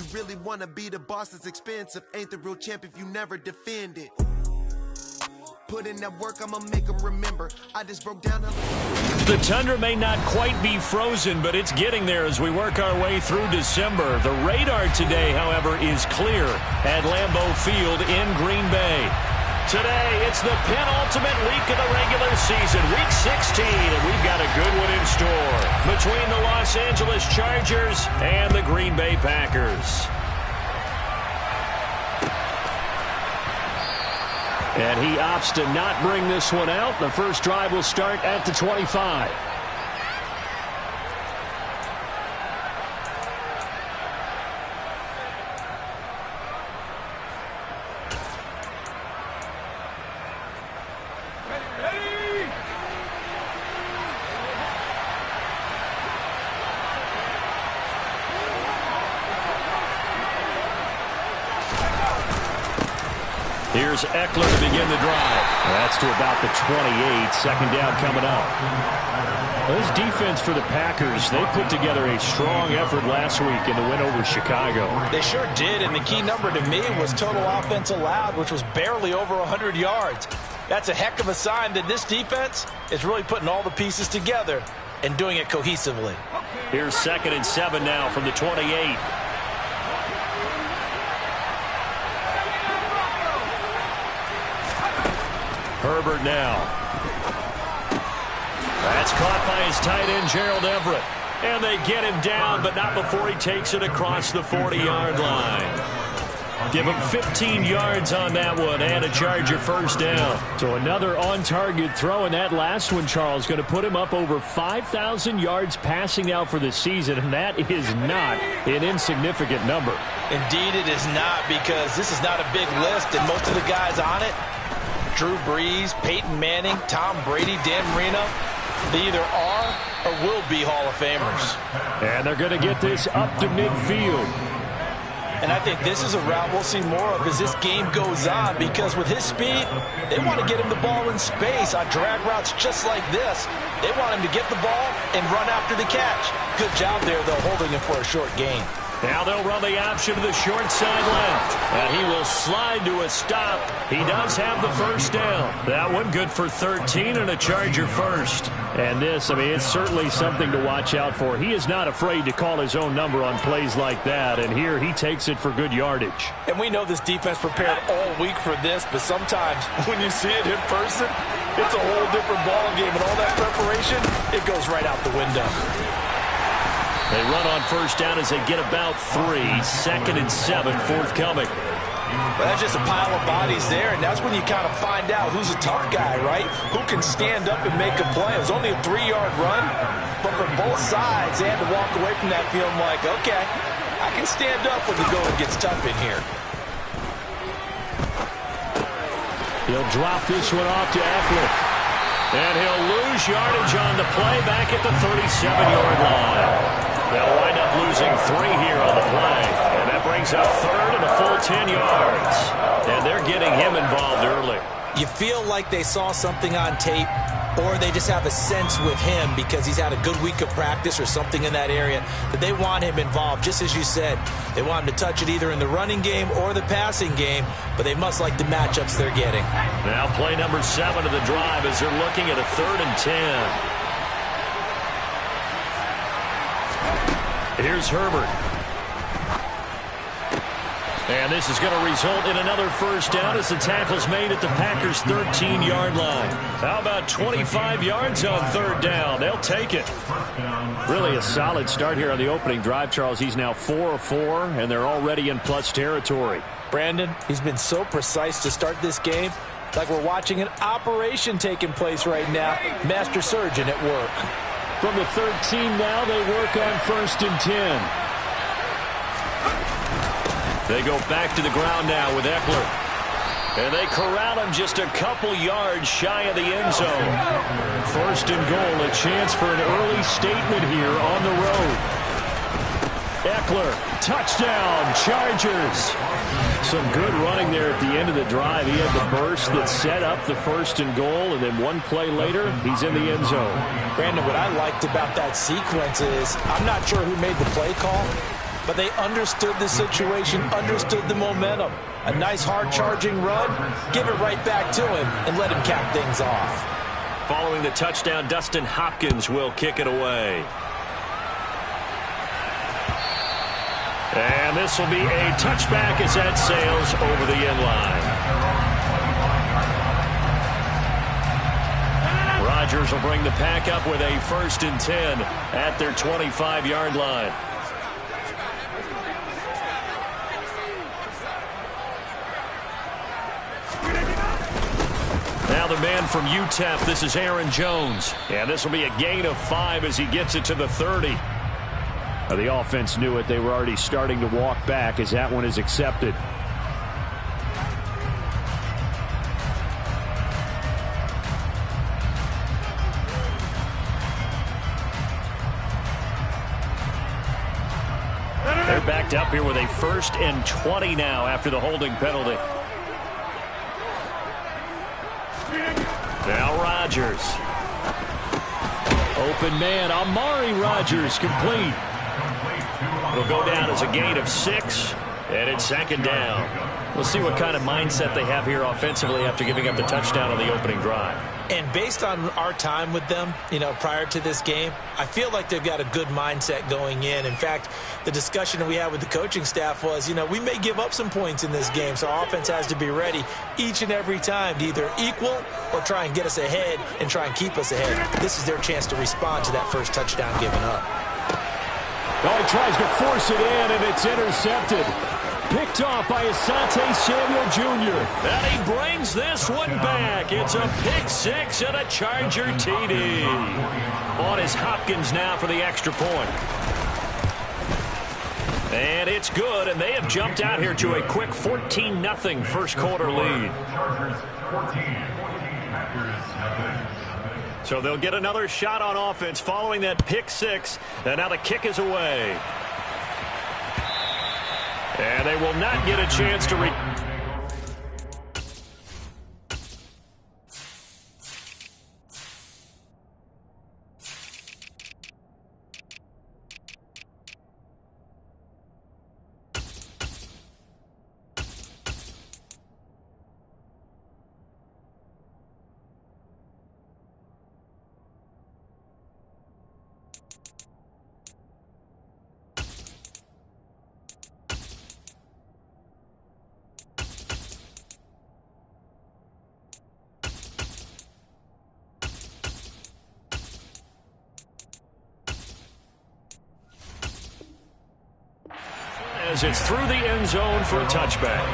You really wanna be the boss, it's expensive. Ain't the real champ if you never defend it. Put in that work, I'ma make them remember. I just broke down. The tundra may not quite be frozen, but it's getting there as we work our way through December. The radar today, however, is clear at Lambeau Field in Green Bay. Today, it's the penultimate week of the regular season, week 16, and we've got a good one in store between the Los Angeles Chargers and the Green Bay Packers. And he opts to not bring this one out. The first drive will start at the 25. Here's Eckler to begin the drive. That's to about the 28. Second down coming up. This defense for the Packers, they put together a strong effort last week in the win over Chicago. They sure did, and the key number to me was total offense allowed, which was barely over 100 yards. That's a heck of a sign that this defense is really putting all the pieces together and doing it cohesively. Here's 2nd and 7 now from the 28. Herbert now. That's caught by his tight end, Gerald Everett. And they get him down, but not before he takes it across the 40-yard line. Give him 15 yards on that one and a Charger first down. So another on-target throw, and that last one, Charles, going to put him up over 5,000 yards passing now for the season, and that is not an insignificant number. Indeed it is not, because this is not a big list, and most of the guys on it, Drew Brees, Peyton Manning, Tom Brady, Dan Marino, they either are or will be Hall of Famers. And they're going to get this up to midfield. And I think this is a route we'll see more of as this game goes on, because with his speed, they want to get him the ball in space on drag routes just like this. They want him to get the ball and run after the catch. Good job there, though, holding him for a short gain. Now they'll run the option to the short side left. And he will slide to a stop. He does have the first down. That one good for 13 and a Charger first. And this, I mean, it's certainly something to watch out for. He is not afraid to call his own number on plays like that. And here he takes it for good yardage. And we know this defense prepared all week for this, but sometimes when you see it in person, it's a whole different ball game. And all that preparation, it goes right out the window. They run on first down as they get about 3. 2nd and 7 forthcoming. Well, that's just a pile of bodies there, and that's when you kind of find out who's a tough guy, right? Who can stand up and make a play. It was only a 3-yard run, but for both sides, they had to walk away from that feeling like, okay, I can stand up when the going gets tough in here. He'll drop this one off to Eckler. And he'll lose yardage on the play back at the 37-yard line. They'll wind up losing 3 here on the play. And that brings up 3rd and a full 10 yards. And they're getting him involved early. You feel like they saw something on tape, or they just have a sense with him because he's had a good week of practice or something in that area that they want him involved. Just as you said, they want him to touch it either in the running game or the passing game, but they must like the matchups they're getting. Now play number 7 of the drive as they're looking at a 3rd and 10. Here's Herbert. And this is going to result in another first down as the tackle's made at the Packers' 13-yard line. How about 25 yards on 3rd down? They'll take it. Really a solid start here on the opening drive, Charles. He's now 4 of 4, and they're already in plus territory. Brandon, he's been so precise to start this game, like we're watching an operation taking place right now. Master surgeon at work. From the 13 now, they work on 1st and 10. They go back to the ground now with Eckler. And they corral him just a couple yards shy of the end zone. 1st and goal, a chance for an early statement here on the road. Eckler, touchdown, Chargers. Some good running there at the end of the drive. He had the burst that set up the 1st and goal, and then one play later, he's in the end zone. Brandon, what I liked about that sequence is I'm not sure who made the play call, but they understood the situation, understood the momentum. A nice hard-charging run, give it right back to him, and let him cap things off. Following the touchdown, Dustin Hopkins will kick it away. And this will be a touchback as that sails over the end line. Rodgers will bring the pack up with a 1st and 10 at their 25-yard line. Now the man from UTEP, this is Aaron Jones. And this will be a gain of 5 as he gets it to the 30. The offense knew it. They were already starting to walk back as that one is accepted. They're backed up here with a 1st and 20 now after the holding penalty. Now Rodgers. Open man, Amari Rodgers, complete. It'll go down as a gain of 6, and it's 2nd down. We'll see what kind of mindset they have here offensively after giving up the touchdown on the opening drive. And based on our time with them, prior to this game, I feel like they've got a good mindset going in. In fact, the discussion that we had with the coaching staff was, we may give up some points in this game, so our offense has to be ready each and every time to either equal or try and get us ahead and try and keep us ahead. This is their chance to respond to that first touchdown given up. Oh, he tries to force it in, and it's intercepted. Picked off by Asante Samuel Jr. And he brings this one back. It's a pick 6 and a Charger TD. On is Hopkins now for the extra point. And it's good, and they have jumped out here to a quick 14-0 first quarter lead. So they'll get another shot on offense following that pick 6, and now the kick is away. And they will not get a chance to as it's through the end zone for a touchback.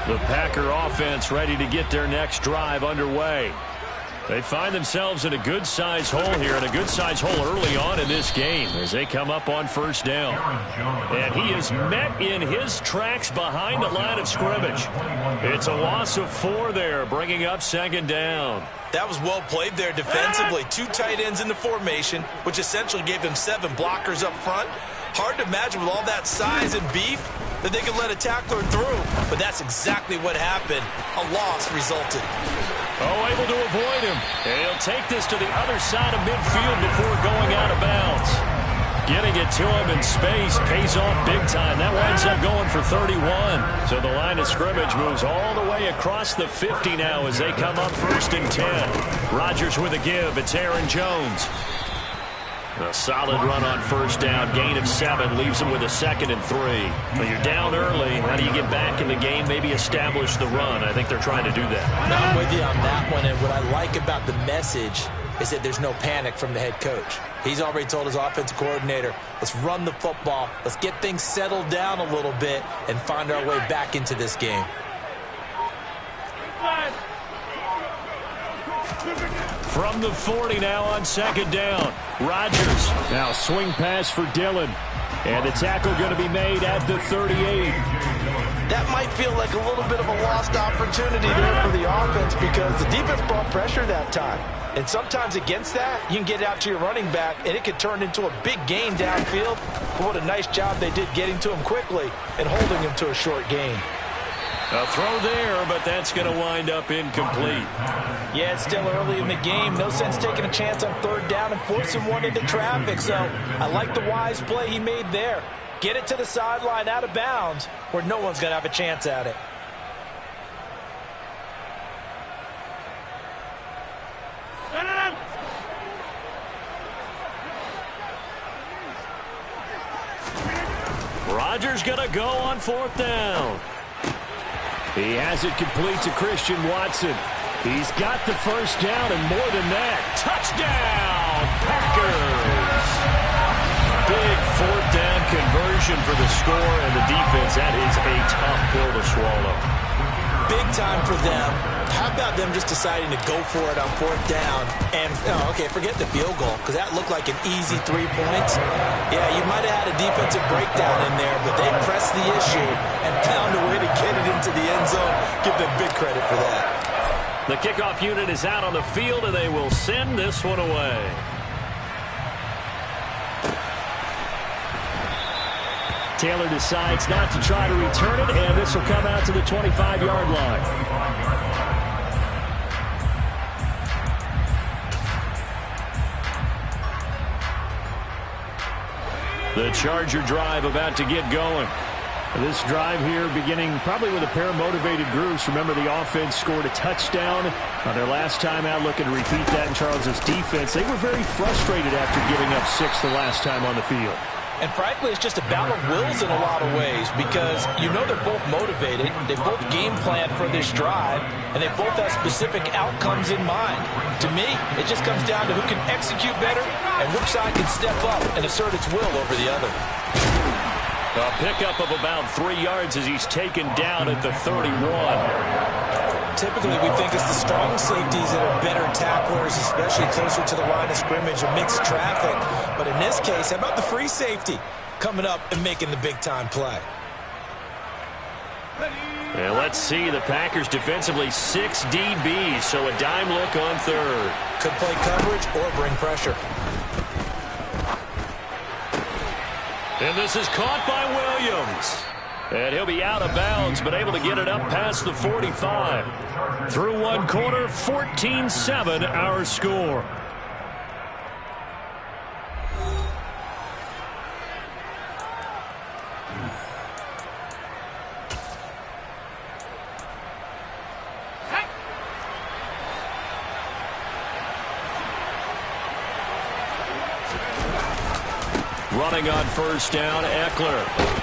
The Packer offense ready to get their next drive underway. They find themselves in a good-sized hole here, and a good-sized hole early on in this game as they come up on 1st down. And he is met in his tracks behind the line of scrimmage. It's a loss of 4 there, bringing up 2nd down. That was well played there defensively. 2 tight ends in the formation, which essentially gave them 7 blockers up front. Hard to imagine with all that size and beef that they could let a tackler through. But that's exactly what happened. A loss resulted. Oh, able to avoid him. And he'll take this to the other side of midfield before going out of bounds. Getting it to him in space pays off big time. That winds up going for 31. So the line of scrimmage moves all the way across the 50 now as they come up 1st and 10. Rodgers with a give. It's Aaron Jones. A solid run on 1st down. Gain of 7 leaves him with a 2nd and 3. But you're down early. How do you get back in the game? Maybe establish the run. I think they're trying to do that. I'm with you on that one. And what I like about the message is that there's no panic from the head coach. He's already told his offensive coordinator, let's run the football. Let's get things settled down a little bit and find our way back into this game. From the 40 now on 2nd down. Rodgers. Now swing pass for Dillon. And the tackle going to be made at the 38. That might feel like a little bit of a lost opportunity there for the offense because the defense brought pressure that time. And sometimes against that, you can get out to your running back, and it could turn into a big gain downfield. But what a nice job they did getting to him quickly and holding him to a short gain. A throw there, but that's going to wind up incomplete. Yeah, it's still early in the game. No sense taking a chance on third down and forcing one into traffic. So I like the wise play he made there. Get it to the sideline out of bounds where no one's going to have a chance at it. Rodgers going to go on fourth down. He has it complete to Christian Watson. He's got the first down and more than that. Touchdown, Packers! Big fourth down conversion for the score, and the defense, that is a tough pill to swallow. Big time for them. How about them just deciding to go for it on fourth down? And, okay, forget the field goal, because that looked like an easy 3 points. Yeah, you might have had a defensive breakdown in there, but they pressed the issue and found a way to get it into the end zone. Give them big credit for that. The kickoff unit is out on the field, and they will send this one away. Taylor decides not to try to return it, and this will come out to the 25-yard line. The Charger drive about to get going. This drive here beginning probably with a pair of motivated groups. Remember, the offense scored a touchdown on their last time out. Looking to repeat that in Charles's defense. They were very frustrated after giving up 6 the last time on the field. And frankly, it's just a battle of wills in a lot of ways because you know they're both motivated. They both game planned for this drive, and they both have specific outcomes in mind. To me, it just comes down to who can execute better and which side can step up and assert its will over the other. A pickup of about 3 yards as he's taken down at the 31. Typically, we think it's the strong safeties that are better tacklers, especially closer to the line of scrimmage amidst traffic. But in this case, how about the free safety coming up and making the big-time play? And let's see, the Packers defensively 6 DBs, so a dime look on third. Could play coverage or bring pressure. And this is caught by Williams. And he'll be out of bounds, but able to get it up past the 45. Through one quarter, 14-7 our score. Running on first down, Eckler.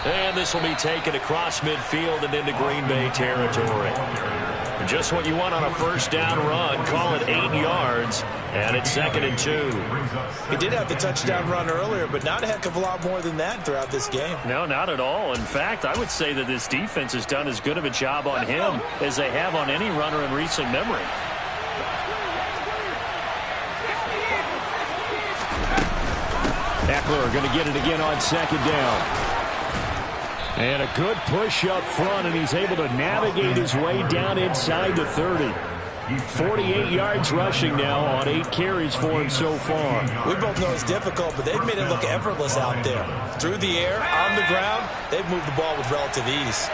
And this will be taken across midfield and into Green Bay territory. Just what you want on a first down run. Call it 8 yards, and it's 2nd and 2. He did have the touchdown run earlier, but not a heck of a lot more than that throughout this game. No, not at all. In fact, I would say that this defense has done as good of a job on him as they have on any runner in recent memory. Eckler going to get it again on 2nd down. And a good push up front, and he's able to navigate his way down inside the 30. 48 yards rushing now on 8 carries for him so far. We both know it's difficult, but they've made it look effortless out there. Through the air, on the ground, they've moved the ball with relative ease.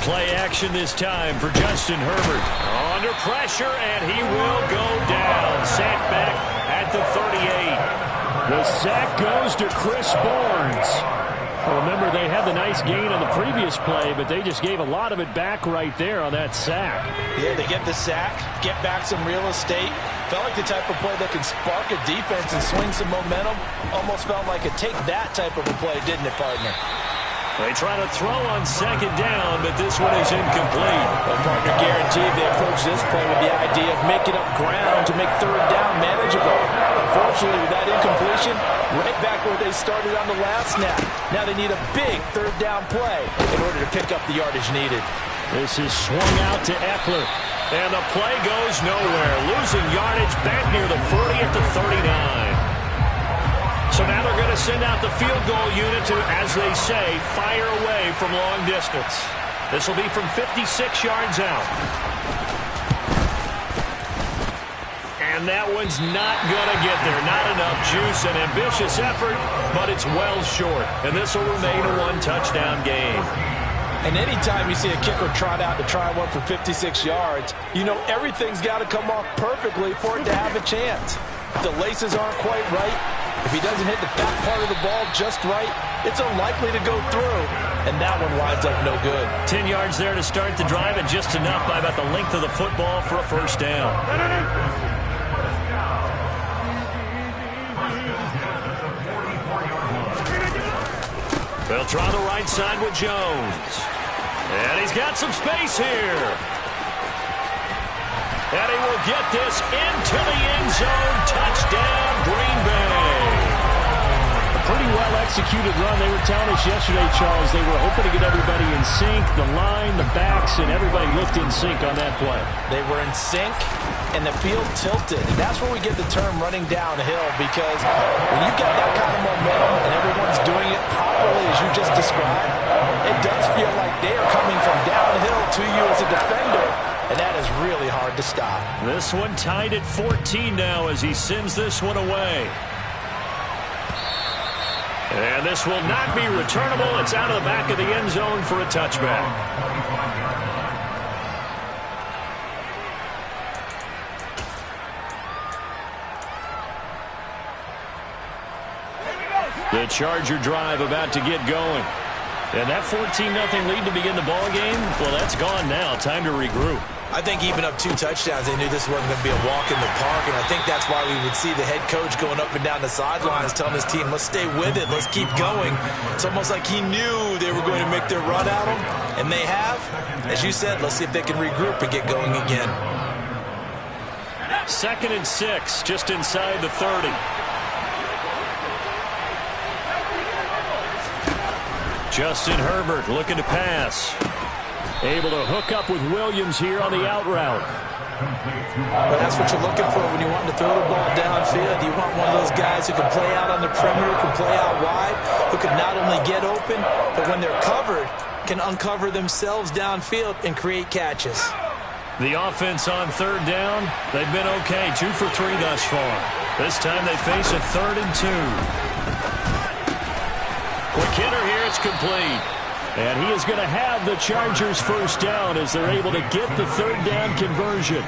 Play action this time for Justin Herbert. Under pressure, and he will go down. Sacked back at the 38. The sack goes to Chris Barnes. Well, remember, they had the nice gain on the previous play, but they just gave a lot of it back right there on that sack. Yeah, they get the sack, get back some real estate. Felt like the type of play that can spark a defense and swing some momentum. Almost felt like a take that type of a play, didn't it, partner? They try to throw on 2nd down, but this one is incomplete. Well, partner, guaranteed they approach this play with the idea of making up ground to make third down manageable. Unfortunately, with that incompletion, right back where they started on the last snap. Now they need a big third down play in order to pick up the yardage needed. This is swung out to Eckler. And the play goes nowhere. Losing yardage back near the 40 at the 39. So now they're going to send out the field goal unit to, as they say, fire away from long distance. This will be from 56 yards out. And that one's not going to get there. Not enough juice. An ambitious effort, but it's well short. And this will remain a one-touchdown game. And anytime you see a kicker trot out to try one for 56 yards, you know everything's got to come off perfectly for it to have a chance. If the laces aren't quite right, if he doesn't hit the back part of the ball just right, it's unlikely to go through. And that one winds up no good. 10 yards there to start the drive, and just enough by about the length of the football for a first down. They'll try the right side with Jones. And he's got some space here. And he will get this into the end zone. Touchdown, Green Bay. A pretty well-executed run. They were telling us yesterday, Charles, they were hoping to get everybody in sync, the line, the backs, and everybody looked in sync on that play. They were in sync, and the field tilted. And that's where we get the term running downhill, because when you've got that kind of momentum and everyone's doing it properly as you just described, it does feel like they are coming from downhill to you as a defender, and that is really hard to stop. This one tied at 14 now as he sends this one away. And this will not be returnable. It's out of the back of the end zone for a touchback. The Charger drive about to get going. And that 14-0 lead to begin the ball game, well, that's gone now. Time to regroup. I think even up 2 touchdowns, they knew this wasn't going to be a walk in the park, and I think that's why we would see the head coach going up and down the sidelines telling his team, let's stay with it, let's keep going. It's almost like he knew they were going to make their run at him, and they have. As you said, let's see if they can regroup and get going again. 2nd and 6, just inside the 30. Justin Herbert looking to pass. Able to hook up with Williams here on the out route. Well, that's what you're looking for when you want to throw the ball downfield. You want one of those guys who can play out on the perimeter, can play out wide, who can not only get open, but when they're covered, can uncover themselves downfield and create catches. The offense on 3rd down, they've been okay. 2 for 3 thus far. This time they face a 3rd and 2. Quick hitter here, it's complete. And he is going to have the Chargers first down as they're able to get the 3rd down conversion.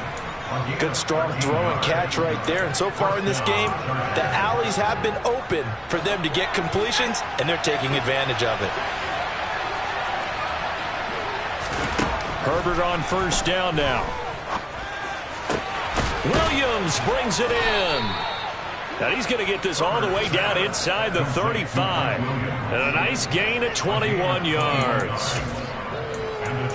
Good strong throw and catch right there. And so far in this game, the alleys have been open for them to get completions, and they're taking advantage of it. Herbert on 1st down now. Williams brings it in. And he's going to get this all the way down inside the 35. And a nice gain at 21 yards.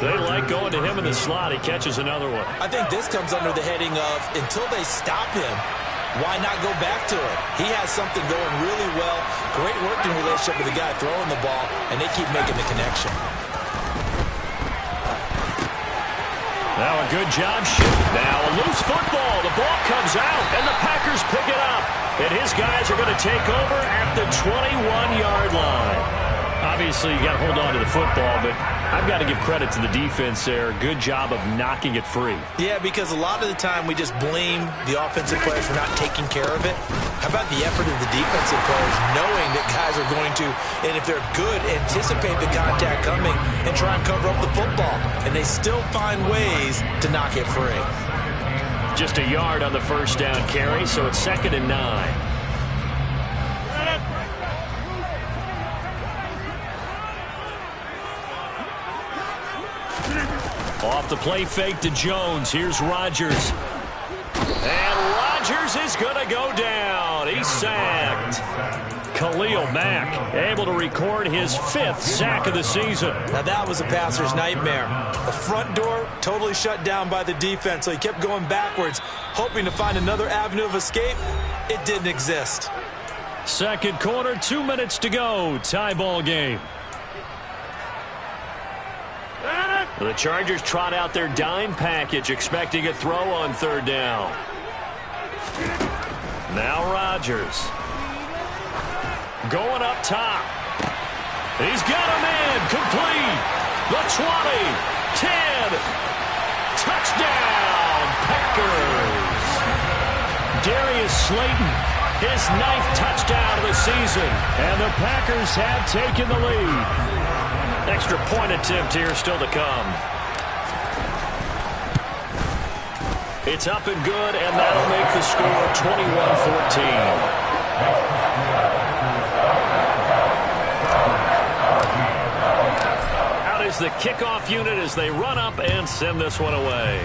They like going to him in the slot. He catches another one. I think this comes under the heading of, until they stop him, why not go back to it? He has something going really well. Great working relationship with the guy throwing the ball, and they keep making the connection. Now a good job shooting. Now a loose football. The ball comes out, and the Packers pick it up. And his guys are going to take over at the 21-yard line. Obviously, you got to hold on to the football, but I've got to give credit to the defense there. Good job of knocking it free. Yeah, because a lot of the time we just blame the offensive players for not taking care of it. How about the effort of the defensive players knowing that guys are going to, and if they're good, anticipate the contact coming and try and cover up the football. And they still find ways to knock it free. Just a yard on the 1st down carry, so it's 2nd and 9. Off the play fake to Jones. Here's Rodgers. And Rodgers is going to go down. He's sacked. Khalil Mack able to record his 5th sack of the season. Now that was a passer's nightmare. The front door totally shut down by the defense, so he kept going backwards, hoping to find another avenue of escape. It didn't exist. 2nd quarter, 2 minutes to go. Tie ball game. The Chargers trot out their dime package, expecting a throw on 3rd down. Now Rodgers. Going up top. He's got him in. Complete. The 20. 10. Touchdown, Packers. Slayton. His 9th touchdown of the season. And the Packers have taken the lead. Extra point attempt here still to come. It's up and good, and that'll make the score 21-14. Out is the kickoff unit as they run up and send this one away.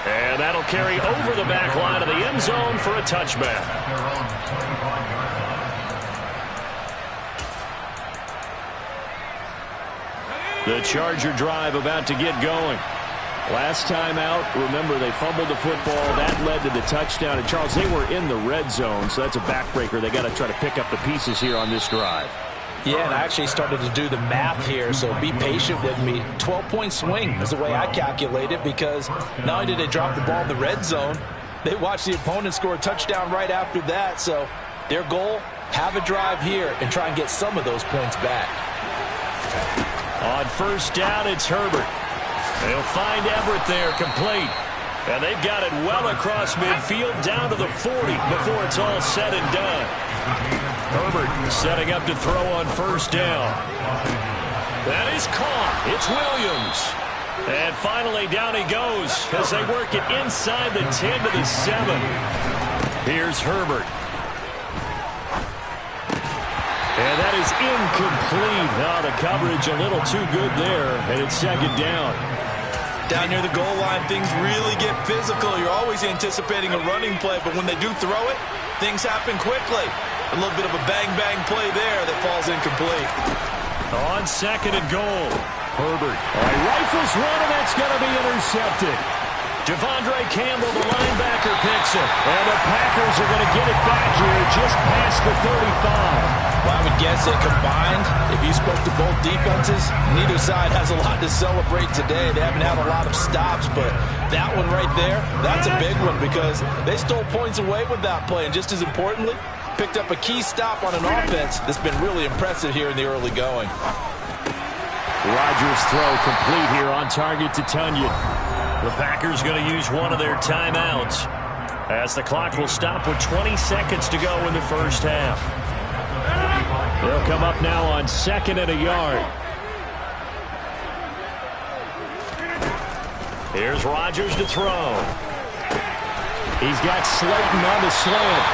And that'll carry over the back line of the end zone for a touchback. The Charger drive about to get going. Last time out, remember, they fumbled the football. That led to the touchdown. And, Charles, they were in the red zone, so that's a backbreaker. They got to try to pick up the pieces here on this drive. Yeah, and I actually started to do the math here, so be patient with me. 12-point swing is the way I calculate it, because not only did they drop the ball in the red zone, they watched the opponent score a touchdown right after that. So their goal, have a drive here and try and get some of those points back. On first down, it's Herbert. They'll find Everett there, complete. And they've got it well across midfield, down to the 40 before it's all said and done. Herbert setting up to throw on first down. That is caught. It's Williams. And finally, down he goes as they work it inside the 10 to the 7. Here's Herbert. And that is incomplete. Oh, the coverage a little too good there, and it's second down. Down near the goal line, things really get physical. You're always anticipating a running play, but when they do throw it, things happen quickly. A little bit of a bang-bang play there that falls incomplete. On second and goal, Herbert. He rifles one, and that's going to be intercepted. Devondre Campbell, the linebacker, picks it. And the Packers are going to get it back here just past the 35. Well, I would guess that combined, if you spoke to both defenses, neither side has a lot to celebrate today. They haven't had a lot of stops, but that one right there, that's a big one because they stole points away with that play. And just as importantly, picked up a key stop on an offense that's been really impressive here in the early going. Rodgers' throw complete here on target to Tunyon. The Packers going to use one of their timeouts as the clock will stop with 20 seconds to go in the first half. They'll come up now on second and a yard. Here's Rodgers to throw. He's got Slayton on the slant.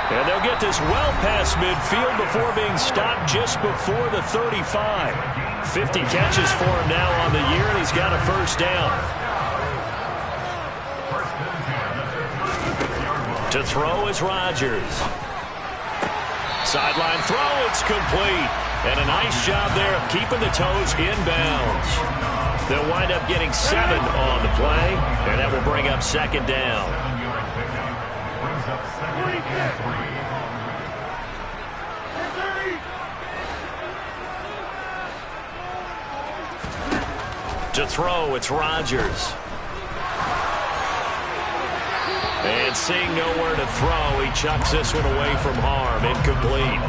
And they'll get this well past midfield before being stopped just before the 35. 50 catches for him now on the year, and he's got a first down. To throw is Rodgers. Sideline throw, it's complete. And a nice job there of keeping the toes inbounds. They'll wind up getting 7 on the play, and that will bring up second down. To throw, it's Rodgers. And seeing nowhere to throw, he chucks this one away from harm. Incomplete.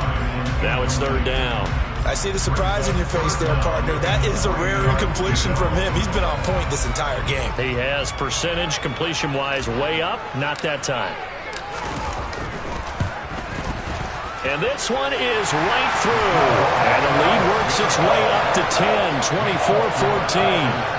Now it's third down. I see the surprise in your face there, partner. That is a rare incompletion from him. He's been on point this entire game. He has percentage completion-wise way up. Not that time. And this one is right through. And the lead works its way up to 10, 24-14.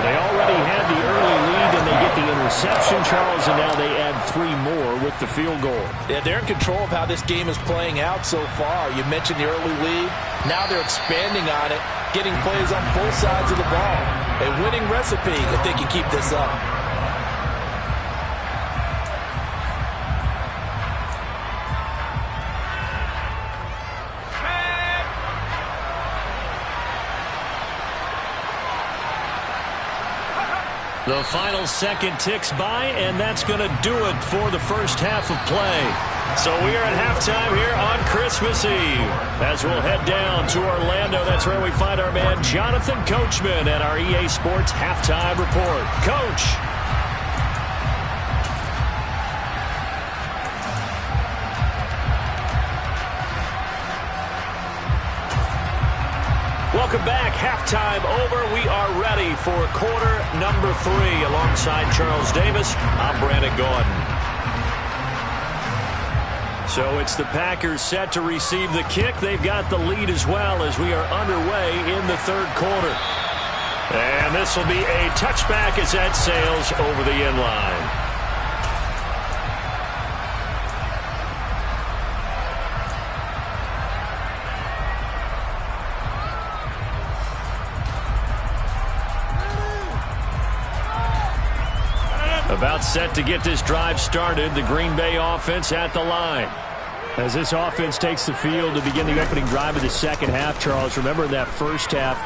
They already had the early lead, and they get the interception, Charles, and now they add 3 more with the field goal. Yeah, they're in control of how this game is playing out so far. You mentioned the early lead. Now they're expanding on it, getting plays on both sides of the ball. A winning recipe if they can keep this up. The final second ticks by, and that's going to do it for the first half of play. So we are at halftime here on Christmas Eve. As we'll head down to Orlando, that's where we find our man Jonathan Coachman at our EA Sports Halftime Report. Coach. Welcome back. Halftime over. We are ready for quarter number 3. Alongside Charles Davis, I'm Brandon Gordon. So it's the Packers set to receive the kick. They've got the lead as well as we are underway in the third quarter. And this will be a touchback as that sails over the end line. About set to get this drive started. The Green Bay offense at the line. As this offense takes the field to begin the opening drive of the second half, Charles, remember that first half,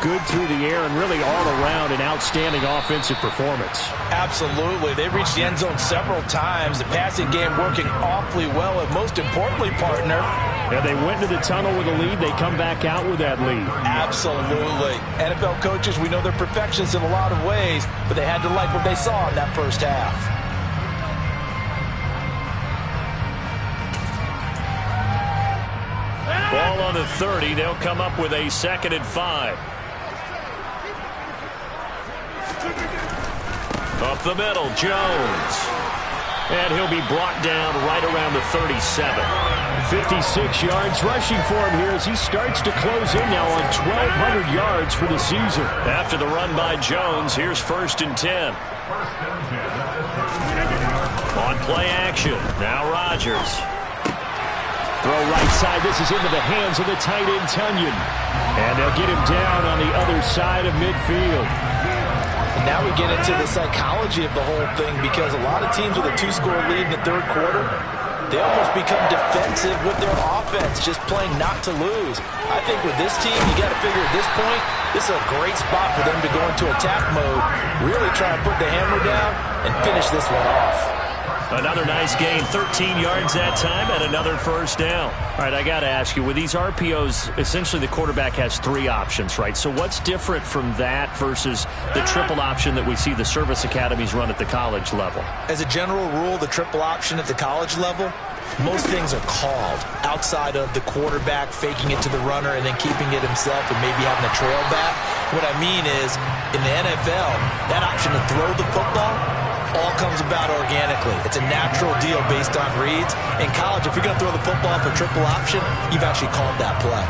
good through the air and really all around an outstanding offensive performance. Absolutely. They reached the end zone several times. The passing game working awfully well, and most importantly, partner. And they went into the tunnel with a lead. They come back out with that lead. Absolutely. NFL coaches, we know they're perfectionists in a lot of ways, but they had to like what they saw in that first half. Ball on the 30. They'll come up with a 2nd and 5. Up the middle, Jones. And he'll be brought down right around the 37. 56 yards rushing for him here as he starts to close in now on 1,200 yards for the season. After the run by Jones, here's 1st and 10. On play action, now Rodgers. Throw right side. This is into the hands of the tight end, Tunyon. And they'll get him down on the other side of midfield. And now we get into the psychology of the whole thing, because a lot of teams with a 2-score lead in the third quarter, they almost become defensive with their offense, just playing not to lose. I think with this team, you got to figure at this point, this is a great spot for them to go into attack mode, really try and put the hammer down and finish this one off. Another nice gain, 13 yards that time, and another first down. All right, I got to ask you, with these RPOs, essentially the quarterback has 3 options, right? So what's different from that versus the triple option that we see the service academies run at the college level? As a general rule, the triple option at the college level, most things are called outside of the quarterback faking it to the runner and then keeping it himself and maybe having a trail back. What I mean is, in the NFL, that option to throw the football all comes about organically. It's a natural deal based on reads. In college, if you're going to throw the football for triple option, you've actually called that play.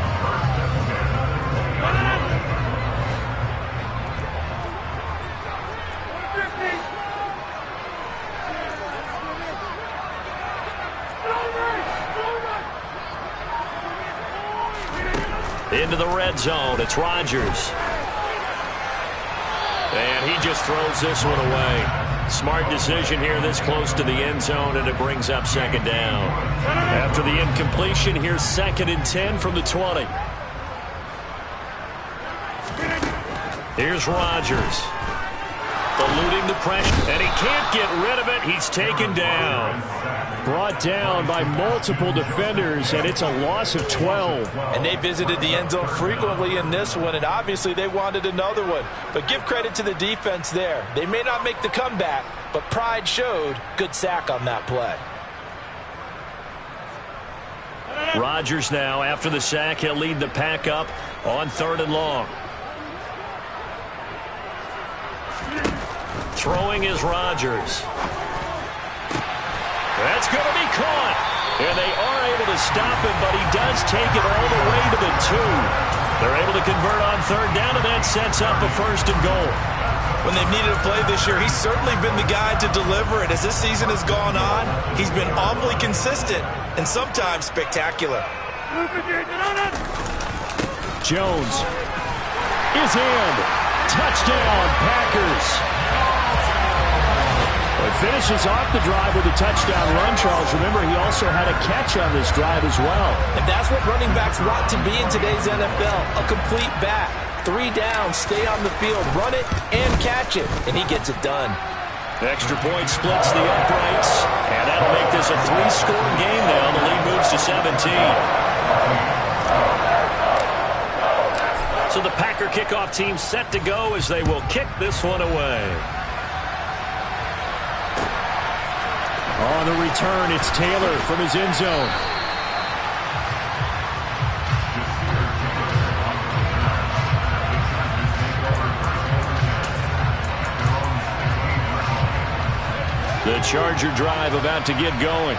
Into the red zone, it's Rodgers. And he just throws this one away. Smart decision here this close to the end zone, and it brings up 2nd down. After the incompletion, here's 2nd and 10 from the 20. Here's Rodgers. Eluding the pressure, and he can't get rid of it. He's taken down. Brought down by multiple defenders, and it's a loss of 12. And they visited the end zone frequently in this one, and obviously they wanted another one. But give credit to the defense there. They may not make the comeback, but pride showed. Good sack on that play. Rodgers now, after the sack, he'll lead the pack up on 3rd and long. Throwing is Rodgers. That's going to be caught. And they are able to stop him, but he does take it all the way to the 2. They're able to convert on 3rd down, and that sets up a 1st and goal. When they've needed a play this year, he's certainly been the guy to deliver it. As this season has gone on, he's been awfully consistent and sometimes spectacular. Jones is in. Touchdown, Packers. It finishes off the drive with a touchdown run, Charles. Remember, he also had a catch on this drive as well. And that's what running backs want to be in today's NFL, a complete back. 3 down, stay on the field, run it, and catch it. And he gets it done. Extra point splits the uprights, and that'll make this a 3-score game now. The lead moves to 17. So the Packer kickoff team set to go as they will kick this one away. On the return, it's Taylor from his end zone. Charger drive about to get going.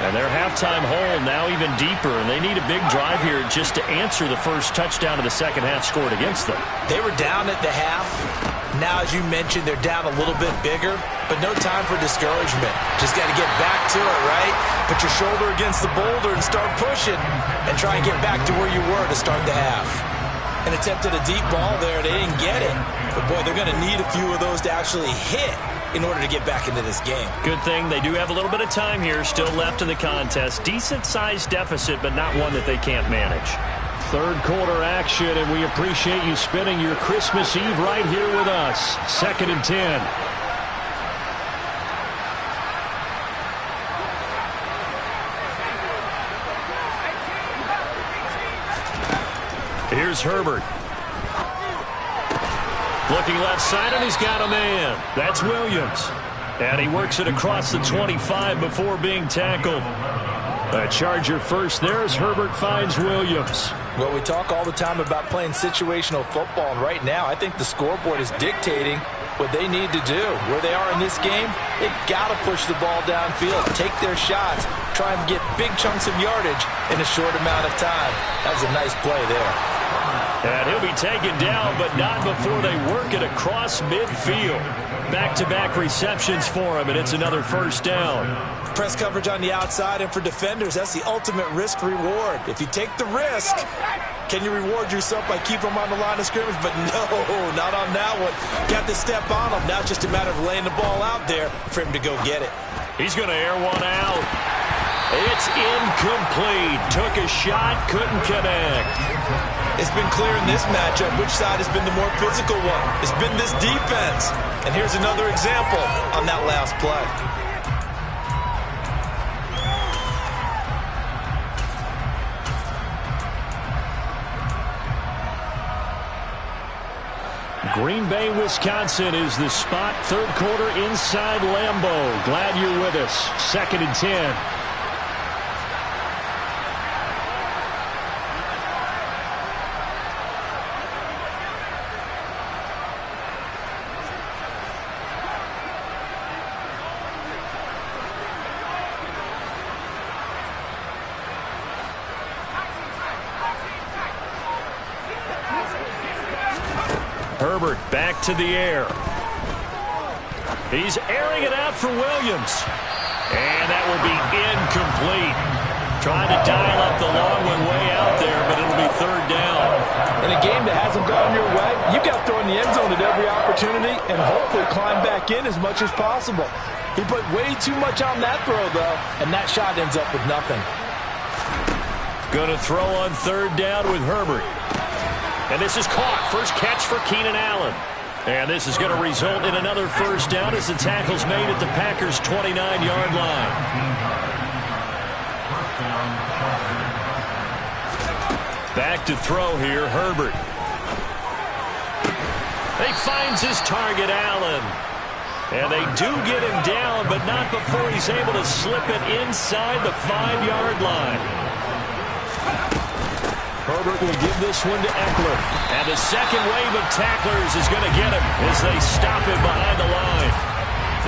And their halftime hole now even deeper, and they need a big drive here just to answer the first touchdown of the second half scored against them. They were down at the half. Now, as you mentioned, they're down a little bit bigger, but no time for discouragement. Just got to get back to it, right? Put your shoulder against the boulder and start pushing, and try and get back to where you were to start the half. An attempt at a deep ball there. They didn't get it. But, boy, they're going to need a few of those to actually hit in order to get back into this game. Good thing they do have a little bit of time here still left in the contest. Decent-sized deficit, but not one that they can't manage. Third quarter action, and we appreciate you spending your Christmas Eve right here with us. 2nd and 10. Here's Herbert. Looking left side, and he's got a man. That's Williams. And he works it across the 25 before being tackled. A Charger first there as Herbert finds Williams. Well, we talk all the time about playing situational football, and right now I think the scoreboard is dictating what they need to do. Where they are in this game, they've got to push the ball downfield, take their shots, try and get big chunks of yardage in a short amount of time. That was a nice play there. And he'll be taken down, but not before they work it across midfield. Back-to-back receptions for him, and it's another first down. Press coverage on the outside, and for defenders, that's the ultimate risk-reward. If you take the risk, can you reward yourself by keeping them on the line of scrimmage? But no, not on that one. Got to step on them. Now it's just a matter of laying the ball out there for him to go get it. He's going to air one out. It's incomplete. Took a shot, couldn't connect. It's been clear in this matchup which side has been the more physical one. It's been this defense. And here's another example on that last play. Green Bay, Wisconsin is the spot. Third quarter inside Lambeau. Glad you're with us. 2nd and 10. Herbert back to the air. He's airing it out for Williams. And that will be incomplete. Trying to dial up the long one way out there, but it'll be third down. In a game that hasn't gone your way, you've got to throw in the end zone at every opportunity and hopefully climb back in as much as possible. He put way too much on that throw, though, and that shot ends up with nothing. Going to throw on third down with Herbert. And this is caught. First catch for Keenan Allen. And this is going to result in another first down as the tackle's made at the Packers' 29-yard line. Back to throw here, Herbert. He finds his target, Allen. And they do get him down, but not before he's able to slip it inside the 5-yard line. Herbert will give this one to Eckler. And the second wave of tacklers is going to get him as they stop him behind the line.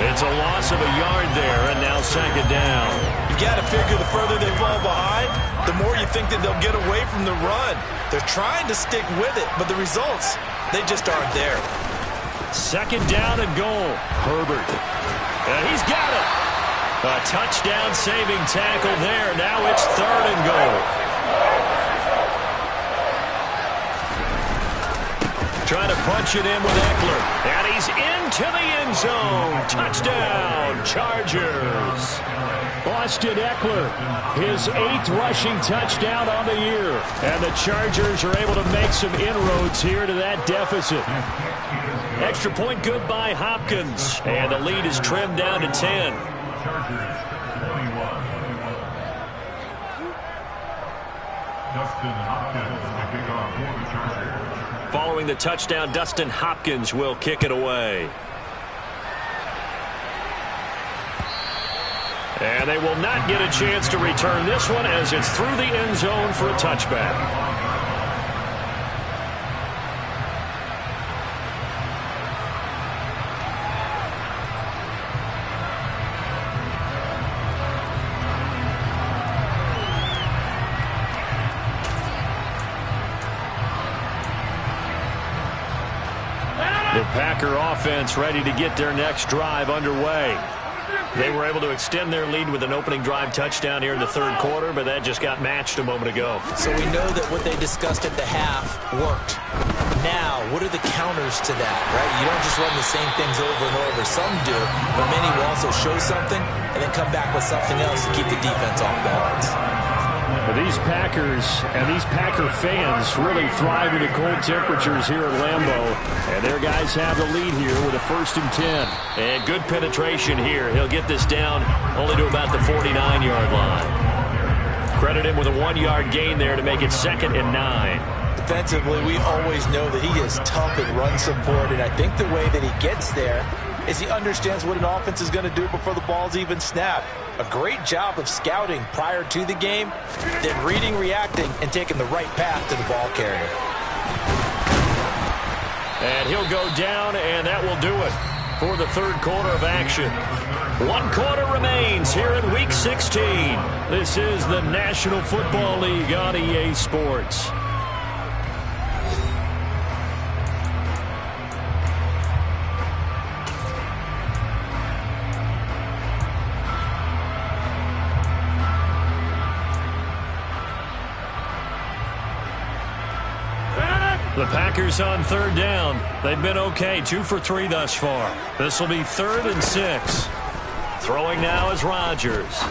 It's a loss of a yard there, and now second down. You got to figure the further they fall behind, the more you think that they'll get away from the run. They're trying to stick with it, but the results, they just aren't there. Second down and goal. Herbert. And he's got it. A touchdown-saving tackle there. Now it's third and goal. Trying to punch it in with Eckler. And he's into the end zone. Touchdown, Chargers. Austin Eckler, his 8th rushing touchdown on the year. And the Chargers are able to make some inroads here to that deficit. Extra point good by Hopkins. And the lead is trimmed down to 10. Following the touchdown, Dustin Hopkins will kick it away. And they will not get a chance to return this one as it's through the end zone for a touchback. The Packer offense ready to get their next drive underway. They were able to extend their lead with an opening drive touchdown here in the third quarter, but that just got matched a moment ago. So we know that what they discussed at the half worked. Now, what are the counters to that, right? You don't just run the same things over and over. Some do, but many will also show something and then come back with something else to keep the defense off balance. But these Packers and these Packer fans really thrive in the cold temperatures here at Lambeau. And their guys have the lead here with a 1st and 10. And good penetration here. He'll get this down only to about the 49-yard line. Credit him with a 1-yard gain there to make it 2nd and 9. Defensively, we always know that he is tough in run support, and I think the way that he gets there is he understands what an offense is going to do before the ball's even snapped. A great job of scouting prior to the game, then reading, reacting, and taking the right path to the ball carrier. And he'll go down, and that will do it for the third quarter of action. 1 quarter remains here in Week 16. This is the National Football League on EA Sports. The Packers on 3rd down. They've been okay, 2 for 3 thus far. This will be 3rd and 6. Throwing now is Rodgers.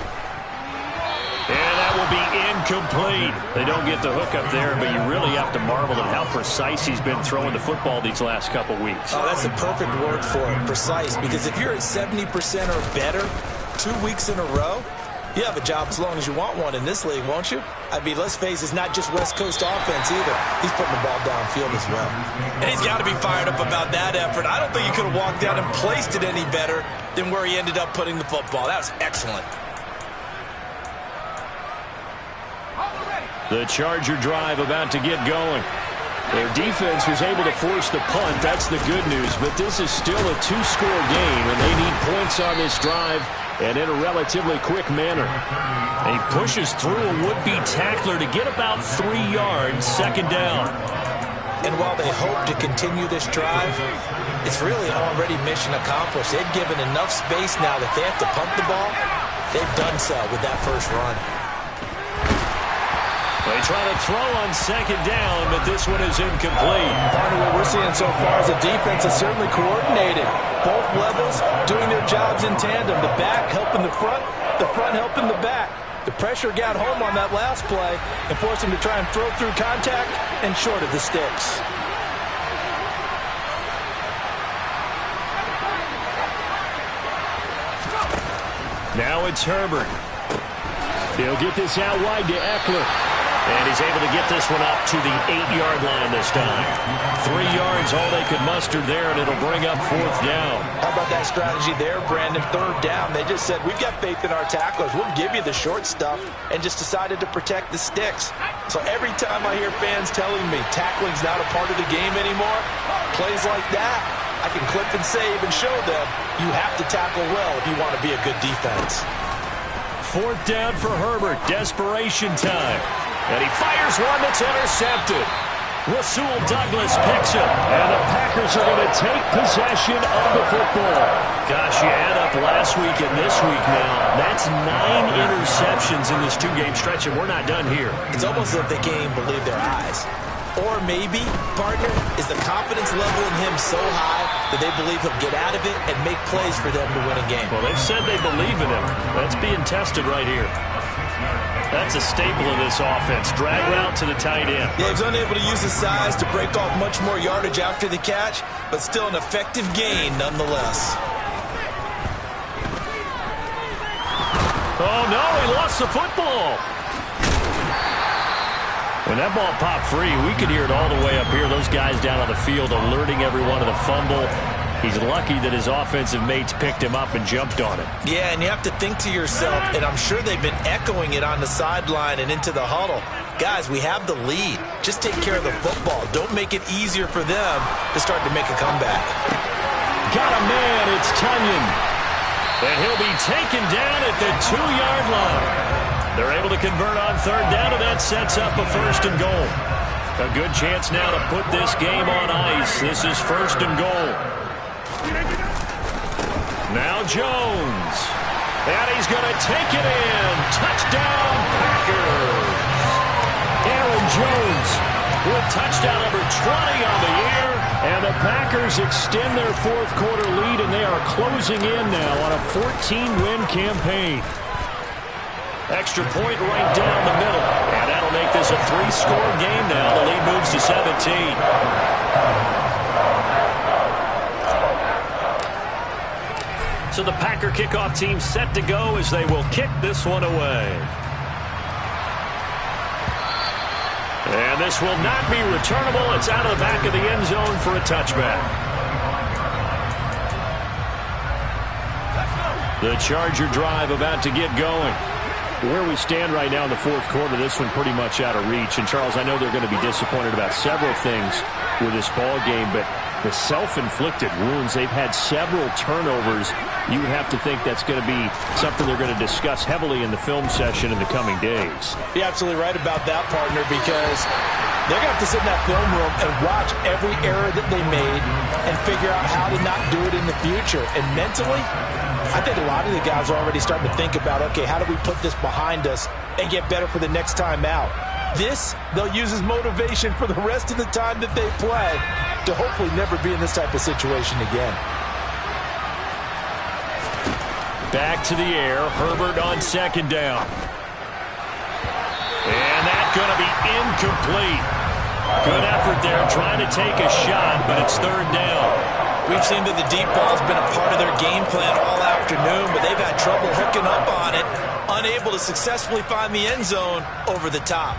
And that will be incomplete. They don't get the hook up there, but you really have to marvel at how precise he's been throwing the football these last couple weeks. Oh, that's a perfect word for it, precise, because if you're at 70% or better 2 weeks in a row, you have a job as long as you want one in this league, won't you? I mean, let's face it, it's not just West Coast offense either. He's putting the ball downfield as well. And he's got to be fired up about that effort. I don't think he could have walked down and placed it any better than where he ended up putting the football. That was excellent. The Charger drive about to get going. Their defense was able to force the punt. That's the good news. But this is still a 2-score game, and they need points on this drive and in a relatively quick manner. And he pushes through a would-be tackler to get about 3 yards, 2nd down. And while they hope to continue this drive, it's really already mission accomplished. They've given enough space now that they have to punt the ball. They've done so with that first run. They try to throw on 2nd down, but this one is incomplete. Part of what we're seeing so far is the defense is certainly coordinated. Both levels doing their jobs in tandem. The back helping the front helping the back. The pressure got home on that last play and forced him to try and throw through contact and short of the sticks. Now it's Herbert. He'll get this out wide to Eckler. And he's able to get this one up to the 8-yard line this time. 3 yards, all they could muster there, and it'll bring up 4th down. How about that strategy there, Brandon? 3rd down. They just said, we've got faith in our tacklers. We'll give you the short stuff, and just decided to protect the sticks. So every time I hear fans telling me tackling's not a part of the game anymore, plays like that, I can clip and save and show them you have to tackle well if you want to be a good defense. 4th down for Herbert. Desperation time. And he fires one that's intercepted. Rasul Douglas picks it. And the Packers are going to take possession of the football. Gosh, you add up last week and this week now. That's 9 interceptions in this 2-game stretch, and we're not done here. It's almost as if they can't even believe their eyes. Or maybe, partner, is the confidence level in him so high that they believe he'll get out of it and make plays for them to win a game. Well, they've said they believe in him. That's being tested right here. That's a staple of this offense. Drag route to the tight end. Yeah, he's unable to use his size to break off much more yardage after the catch, but still an effective gain nonetheless. Oh, no, he lost the football. When that ball popped free, we could hear it all the way up here. Those guys down on the field alerting everyone of the fumble. He's lucky that his offensive mates picked him up and jumped on it. Yeah, and you have to think to yourself, and I'm sure they've been echoing it on the sideline and into the huddle. Guys, we have the lead. Just take care of the football. Don't make it easier for them to start to make a comeback. Got a man, it's Tunyon. And he'll be taken down at the 2-yard line. They're able to convert on 3rd down, and that sets up a 1st and goal. A good chance now to put this game on ice. This is 1st and goal. Now Jones. And he's going to take it in. Touchdown, Packers. Aaron Jones with touchdown number 20 on the year. And the Packers extend their 4th quarter lead, and they are closing in now on a 14-win campaign. Extra point right down the middle. And that'll make this a 3-score game now. The lead moves to 17. So the Packer kickoff team set to go as they will kick this one away. And this will not be returnable. It's out of the back of the end zone for a touchback. The Charger drive about to get going. Where we stand right now in the 4th quarter, this one pretty much out of reach. And, Charles, I know they're going to be disappointed about several things with this ball game, but the self-inflicted wounds, they've had several turnovers. You would have to think that's going to be something they're going to discuss heavily in the film session in the coming days. You're absolutely right about that, partner, because they're going to have to sit in that film room and watch every error that they made and figure out how to not do it in the future. And mentally, I think a lot of the guys are already starting to think about, okay, how do we put this behind us and get better for the next time out? This, they'll use as motivation for the rest of the time that they play to hopefully never be in this type of situation again. Back to the air. Herbert on 2nd down. And that's going to be incomplete. Good effort there trying to take a shot, but it's 3rd down. We've seen that the deep ball has been a part of their game plan all afternoon, but they've had trouble hooking up on it, unable to successfully find the end zone over the top.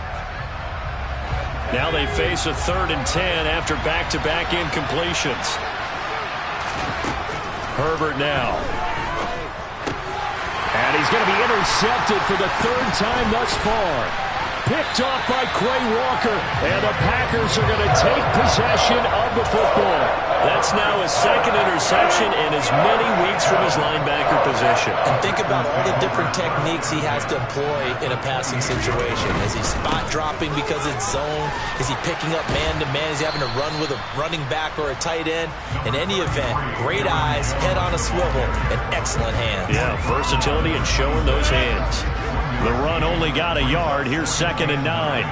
Now they face a 3rd and 10 after back-to-back incompletions. Herbert now. And he's going to be intercepted for the 3rd time thus far. Picked off by Quay Walker, and the Packers are going to take possession of the football. That's now his 2nd interception in as many weeks from his linebacker position. And think about all the different techniques he has to employ in a passing situation. Is he spot dropping because it's zone? Is he picking up man-to-man? Is he having to run with a running back or a tight end? In any event, great eyes, head on a swivel, and excellent hands. Yeah, versatility and showing those hands. The run only got a yard. Here's 2nd and 9.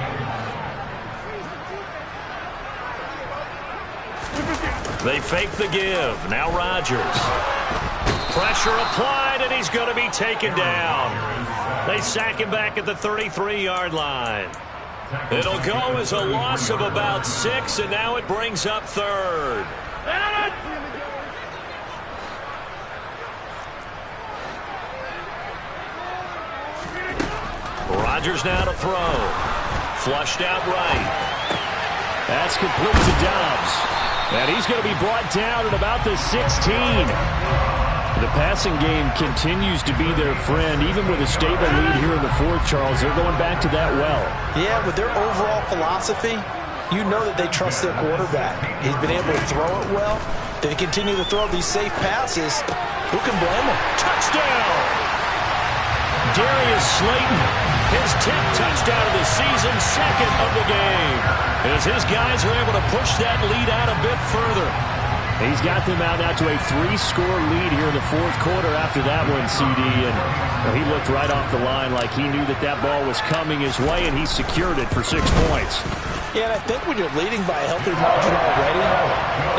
They fake the give. Now Rodgers. Pressure applied, and he's going to be taken down. They sack him back at the 33-yard line. It'll go as a loss of about 6, and now it brings up 3rd. Rodgers now to throw. Flushed out right. That's complete to Dobbs. And he's going to be brought down at about the 16. The passing game continues to be their friend. Even with a stable lead here in the 4th, Charles, they're going back to that well. Yeah, with their overall philosophy, you know that they trust their quarterback. He's been able to throw it well. They continue to throw these safe passes. Who can blame them? Touchdown! Darius Slayton, his 10th touchdown of the season, 2nd of the game. As his guys are able to push that lead out a bit further. He's got them out now to a 3-score lead here in the 4th quarter after that one, CD. And well, he looked right off the line like he knew that that ball was coming his way, and he secured it for 6 points. Yeah, and I think when you're leading by a healthy margin already,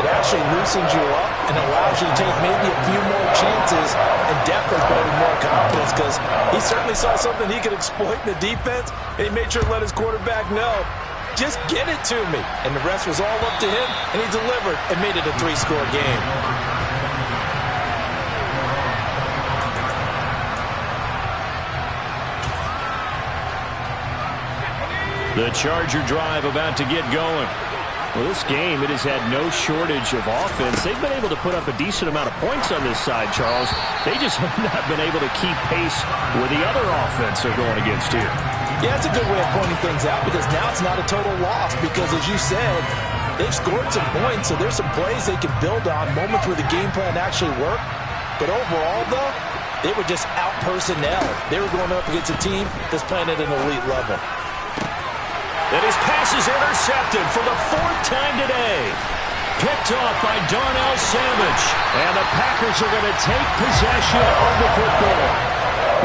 it actually loosens you up and allows you to take maybe a few more chances and definitely build more confidence, because he certainly saw something he could exploit in the defense, and he made sure to let his quarterback know, just get it to me. And the rest was all up to him, and he delivered and made it a 3-score game. The Charger drive about to get going. Well, this game, it has had no shortage of offense. They've been able to put up a decent amount of points on this side, Charles. They just have not been able to keep pace with the other offense they're going against here. Yeah, that's a good way of pointing things out, because now it's not a total loss, because as you said, they've scored some points, so there's some plays they can build on, moments where the game plan actually worked. But overall, though, they were just out-personnel. They were going up against a team that's playing at an elite level. And his pass is intercepted for the 4th time today. Picked off by Darnell Savage. And the Packers are going to take possession of the football.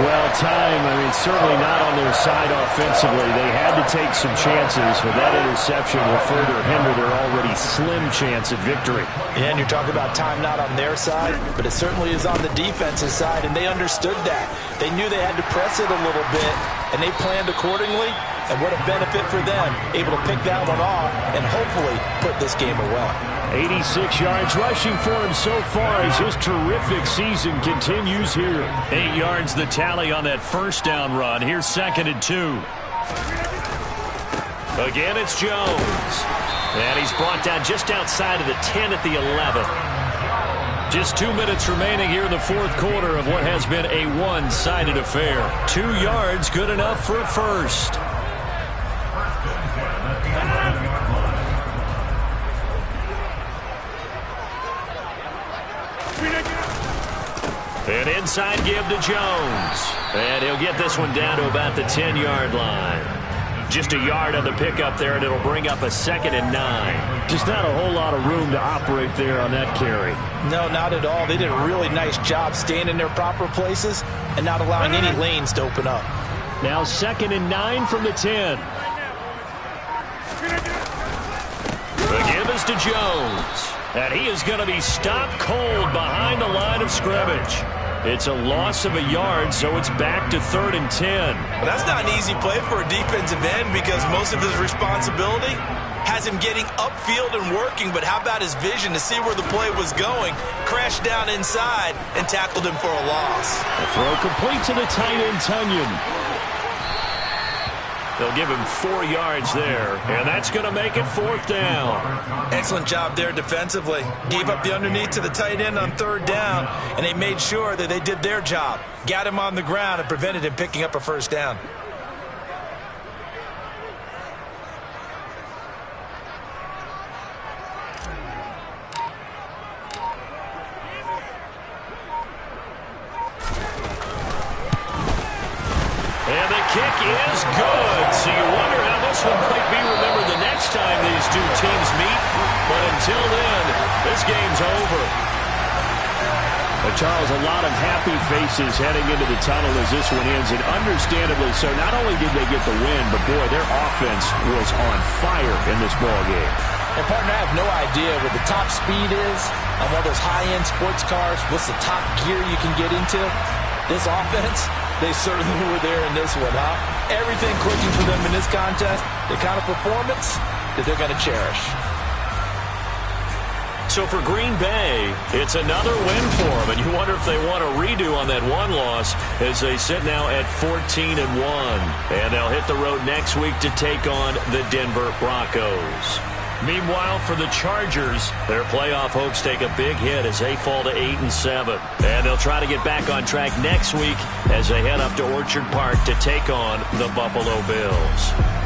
Well, time, certainly not on their side offensively. They had to take some chances, but that interception will further hinder their already slim chance at victory. Yeah, and you're talking about time not on their side, but it certainly is on the defensive side, and they understood that. They knew they had to press it a little bit, and they planned accordingly, and what a benefit for them, able to pick that one off and hopefully put this game away. 86 yards rushing for him so far as his terrific season continues here. 8 yards the tally on that first down run. Here's 2nd and 2. Again, it's Jones. And he's brought down just outside of the 10 at the 11. Just 2 minutes remaining here in the 4th quarter of what has been a one-sided affair. 2 yards, good enough for a first. An inside give to Jones. And he'll get this one down to about the 10-yard line. Just a yard on the pickup there, and it'll bring up a 2nd and 9. Just not a whole lot of room to operate there on that carry. No, not at all. They did a really nice job staying in their proper places and not allowing any lanes to open up. Now 2nd and 9 from the 10. The give is to Jones. And he is going to be stopped cold behind the line of scrimmage. It's a loss of a yard, so it's back to 3rd and 10. Well, that's not an easy play for a defensive end because most of his responsibility has him getting upfield and working, but how about his vision to see where the play was going, crashed down inside, and tackled him for a loss. The throw complete to the tight end, Tunyon. They'll give him 4 yards there, and that's going to make it 4th down. Excellent job there defensively. Gave up the underneath to the tight end on 3rd down, and they made sure that they did their job. Got him on the ground and prevented him picking up a first down. And the kick is good. So you wonder how this one might be remembered the next time these two teams meet. But until then, this game's over. Charles, a lot of happy faces heading into the tunnel as this one ends, and understandably so. Not only did they get the win, but boy, their offense was on fire in this ball game. And partner, I have no idea what the top speed is on one of those high-end sports cars. What's the top gear you can get into? This offense, they certainly were there in this one, huh? Everything clicking for them in this contest, the kind of performance that they're going to cherish. So for Green Bay, it's another win for them, and you wonder if they want a redo on that one loss as they sit now at 14-1. And they'll hit the road next week to take on the Denver Broncos. Meanwhile, for the Chargers, their playoff hopes take a big hit as they fall to 8-7. And they'll try to get back on track next week as they head up to Orchard Park to take on the Buffalo Bills.